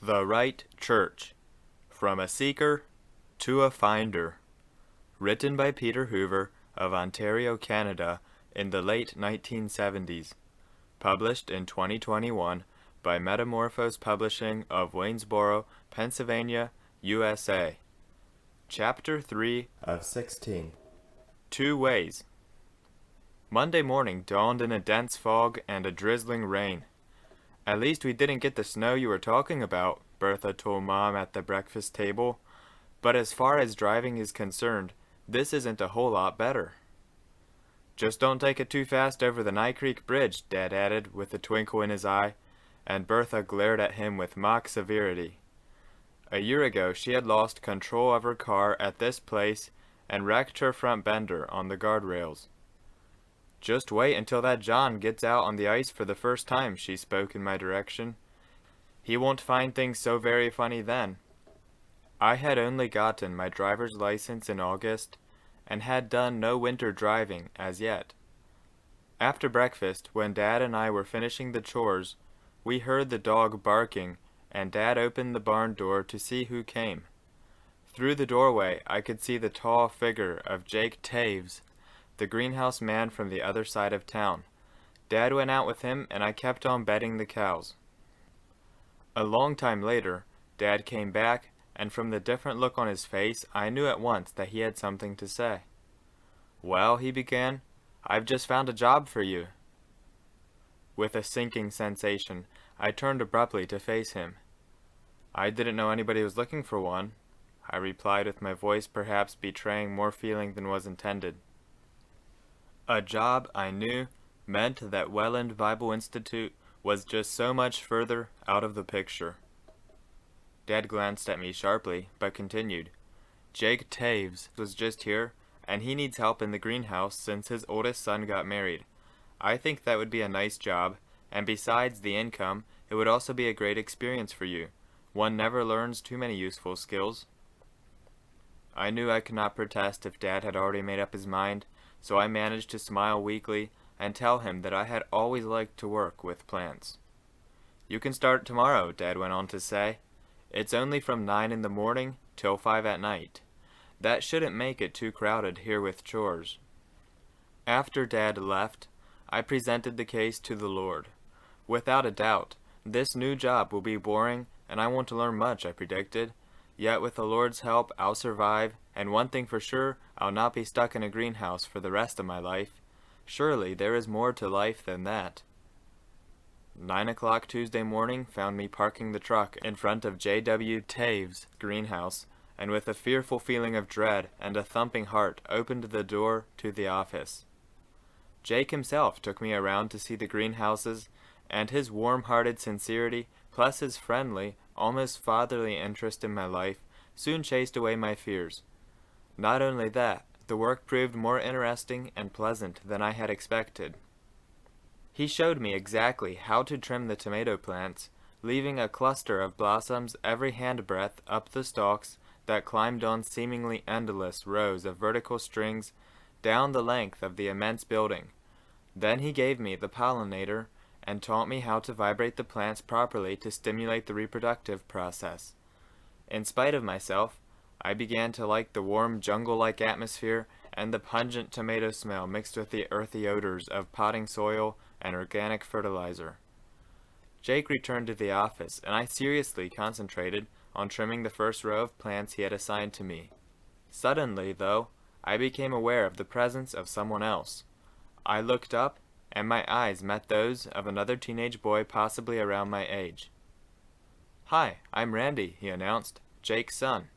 The Right Church, From a Seeker to a Finder. Written by Peter Hoover of Ontario, Canada in the late 1970s. Published in 2021 by Metamorphose Publishing of Waynesboro, Pennsylvania, USA. Chapter 3 of 16. Two Ways. Monday morning dawned in a dense fog and a drizzling rain. "At least we didn't get the snow you were talking about," Bertha told Mom at the breakfast table. "But as far as driving is concerned, this isn't a whole lot better." "Just don't take it too fast over the Nye Creek Bridge," Dad added, with a twinkle in his eye, and Bertha glared at him with mock severity. A year ago she had lost control of her car at this place and wrecked her front bender on the guardrails. "Just wait until that John gets out on the ice for the first time," she spoke in my direction. "He won't find things so very funny then." I had only gotten my driver's license in August and had done no winter driving as yet. After breakfast, when Dad and I were finishing the chores, we heard the dog barking, and Dad opened the barn door to see who came. Through the doorway I could see the tall figure of Jake Taves, the greenhouse man from the other side of town. Dad went out with him, and I kept on bedding the cows. A long time later, Dad came back, and from the different look on his face, I knew at once that he had something to say. "Well," he began, "I've just found a job for you." With a sinking sensation, I turned abruptly to face him. "I didn't know anybody was looking for one," I replied, with my voice perhaps betraying more feeling than was intended. A job, I knew, meant that Welland Bible Institute was just so much further out of the picture. Dad glanced at me sharply, but continued. "Jake Taves was just here, and he needs help in the greenhouse since his oldest son got married. I think that would be a nice job, and besides the income, it would also be a great experience for you. One never learns too many useful skills." I knew I could not protest if Dad had already made up his mind, so I managed to smile weakly and tell him that I had always liked to work with plants. "You can start tomorrow," Dad went on to say. "It's only from 9 in the morning till 5 at night. That shouldn't make it too crowded here with chores." After Dad left, I presented the case to the Lord. "Without a doubt, this new job will be boring, and I won't learn much," I predicted. "Yet with the Lord's help, I'll survive, and one thing for sure, I'll not be stuck in a greenhouse for the rest of my life. Surely there is more to life than that." 9 o'clock Tuesday morning found me parking the truck in front of J.W. Taves' greenhouse, and with a fearful feeling of dread and a thumping heart opened the door to the office. Jake himself took me around to see the greenhouses, and his warm-hearted sincerity, plus his friendly, almost fatherly interest in my life, soon chased away my fears. Not only that, the work proved more interesting and pleasant than I had expected. He showed me exactly how to trim the tomato plants, leaving a cluster of blossoms every handbreadth up the stalks that climbed on seemingly endless rows of vertical strings down the length of the immense building. Then he gave me the pollinator and taught me how to vibrate the plants properly to stimulate the reproductive process. In spite of myself, I began to like the warm jungle-like atmosphere and the pungent tomato smell mixed with the earthy odors of potting soil and organic fertilizer. Jake returned to the office, and I seriously concentrated on trimming the first row of plants he had assigned to me. Suddenly, though, I became aware of the presence of someone else. I looked up, and my eyes met those of another teenage boy possibly around my age. "Hi, I'm Randy," he announced, "Jake's son."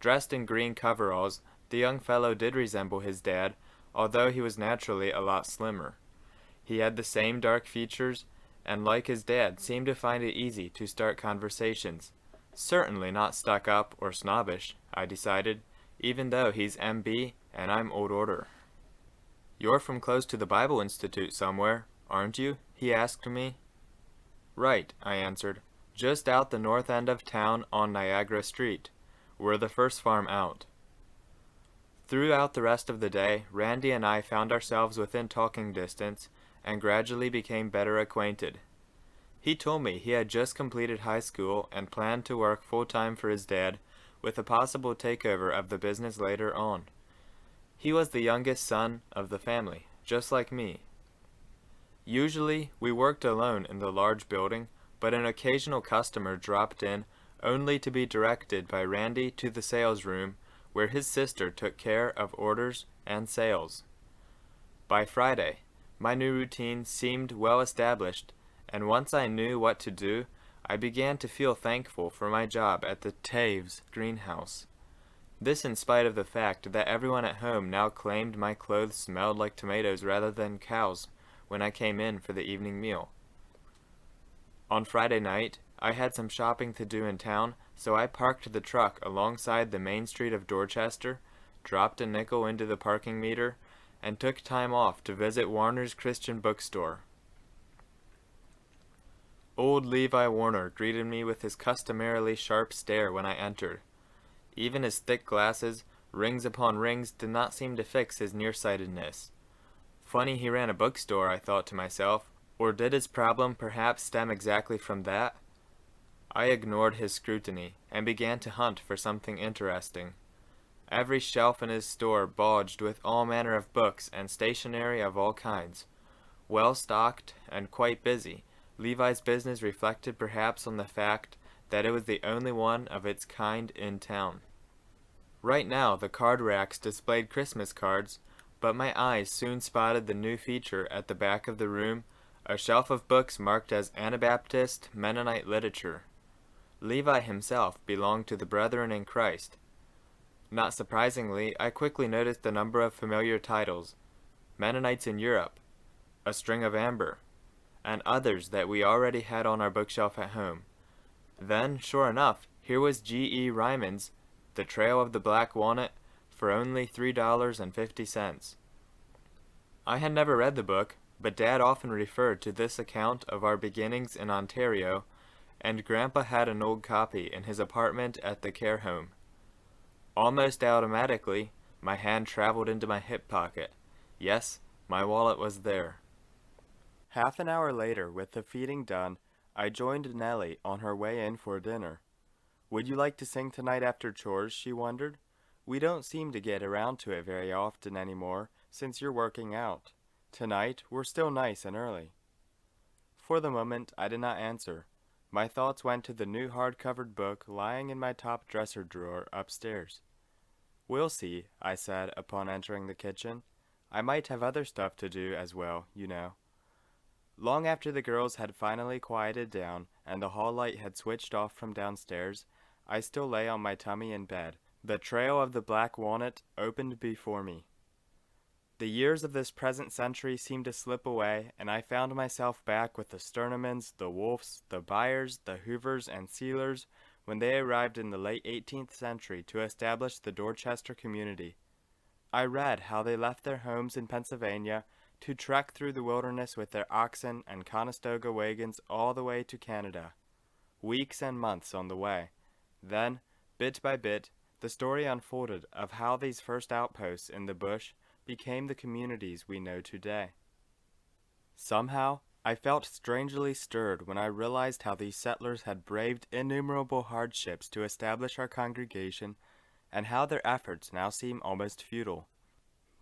Dressed in green coveralls, the young fellow did resemble his dad, although he was naturally a lot slimmer. He had the same dark features, and like his dad, seemed to find it easy to start conversations. Certainly not stuck up or snobbish, I decided, even though he's MB and I'm old order. "You're from close to the Bible Institute somewhere, aren't you?" he asked me. "Right," I answered. "Just out the north end of town on Niagara Street. We're the first farm out." Throughout the rest of the day, Randy and I found ourselves within talking distance, and gradually became better acquainted. He told me he had just completed high school and planned to work full-time for his dad, with a possible takeover of the business later on. He was the youngest son of the family, just like me. Usually, we worked alone in the large building, but an occasional customer dropped in only to be directed by Randy to the sales room, where his sister took care of orders and sales. By Friday, my new routine seemed well established, and once I knew what to do, I began to feel thankful for my job at the Taves greenhouse. This in spite of the fact that everyone at home now claimed my clothes smelled like tomatoes rather than cows when I came in for the evening meal. On Friday night, I had some shopping to do in town, so I parked the truck alongside the main street of Dorchester, dropped a nickel into the parking meter, and took time off to visit Warner's Christian bookstore. Old Levi Warner greeted me with his customarily sharp stare when I entered. Even his thick glasses, rings upon rings, did not seem to fix his nearsightedness. Funny he ran a bookstore, I thought to myself, or did his problem perhaps stem exactly from that? I ignored his scrutiny and began to hunt for something interesting. Every shelf in his store bulged with all manner of books and stationery of all kinds. Well stocked and quite busy, Levi's business reflected perhaps on the fact that it was the only one of its kind in town. Right now the card racks displayed Christmas cards, but my eyes soon spotted the new feature at the back of the room, a shelf of books marked as Anabaptist Mennonite literature. Levi himself belonged to the Brethren in Christ. Not surprisingly, I quickly noticed a number of familiar titles: Mennonites in Europe, A String of Amber, and others that we already had on our bookshelf at home. Then, sure enough, here was G.E. Ryman's The Trail of the Black Walnut for only $3.50. I had never read the book, but Dad often referred to this account of our beginnings in Ontario, and Grandpa had an old copy in his apartment at the care home. Almost automatically, my hand traveled into my hip pocket. Yes, my wallet was there. Half an hour later, with the feeding done, I joined Nellie on her way in for dinner. "Would you like to sing tonight after chores?" she wondered. "We don't seem to get around to it very often anymore, since you're working out. Tonight, we're still nice and early." For the moment, I did not answer. My thoughts went to the new hard-covered book lying in my top dresser drawer upstairs. "We'll see," I said upon entering the kitchen. "I might have other stuff to do as well, you know." Long after the girls had finally quieted down and the hall light had switched off from downstairs, I still lay on my tummy in bed. The trail of the black walnut opened before me. The years of this present century seemed to slip away, and I found myself back with the Sternamans, the Wolfes, the Byers, the Hoovers, and Sealers when they arrived in the late 18th century to establish the Dorchester community. I read how they left their homes in Pennsylvania to trek through the wilderness with their oxen and Conestoga wagons all the way to Canada. Weeks and months on the way. Then, bit by bit, the story unfolded of how these first outposts in the bush became the communities we know today. Somehow, I felt strangely stirred when I realized how these settlers had braved innumerable hardships to establish our congregation, and how their efforts now seem almost futile.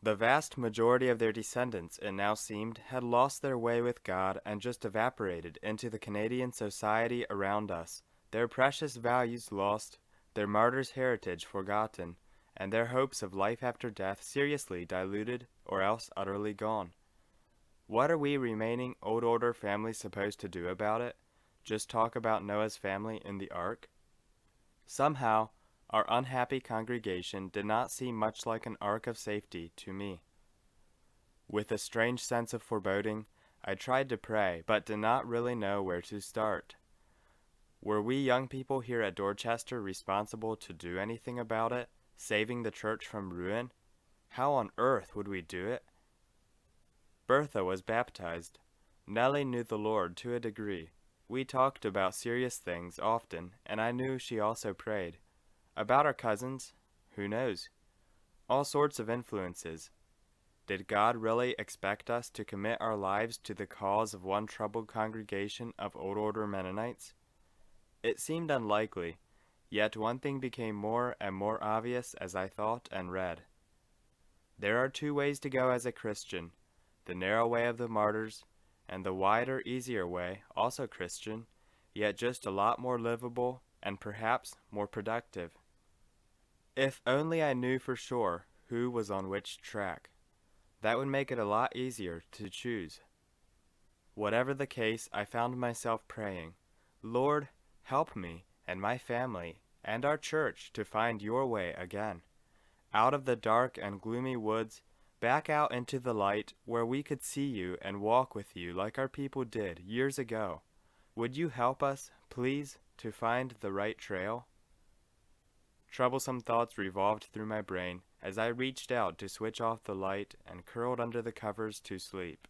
The vast majority of their descendants, it now seemed, had lost their way with God and just evaporated into the Canadian society around us, their precious values lost, their martyrs' heritage forgotten, and their hopes of life after death seriously diluted or else utterly gone. What are we remaining old order families supposed to do about it? Just talk about Noah's family in the ark? Somehow, our unhappy congregation did not seem much like an ark of safety to me. With a strange sense of foreboding, I tried to pray, but did not really know where to start. Were we young people here at Dorchester responsible to do anything about it, saving the church from ruin? How on earth would we do it? Bertha was baptized. Nellie knew the Lord to a degree. We talked about serious things often, and I knew she also prayed. About our cousins, who knows? All sorts of influences. Did God really expect us to commit our lives to the cause of one troubled congregation of Old Order Mennonites? It seemed unlikely, yet one thing became more and more obvious as I thought and read. There are two ways to go as a Christian, the narrow way of the martyrs, and the wider, easier way, also Christian, yet just a lot more livable and perhaps more productive. If only I knew for sure who was on which track. That would make it a lot easier to choose. Whatever the case, I found myself praying, Lord, help me and my family and our church to find your way again, out of the dark and gloomy woods, back out into the light where we could see you and walk with you like our people did years ago. Would you help us, please, to find the right trail? Troublesome thoughts revolved through my brain as I reached out to switch off the light and curled under the covers to sleep.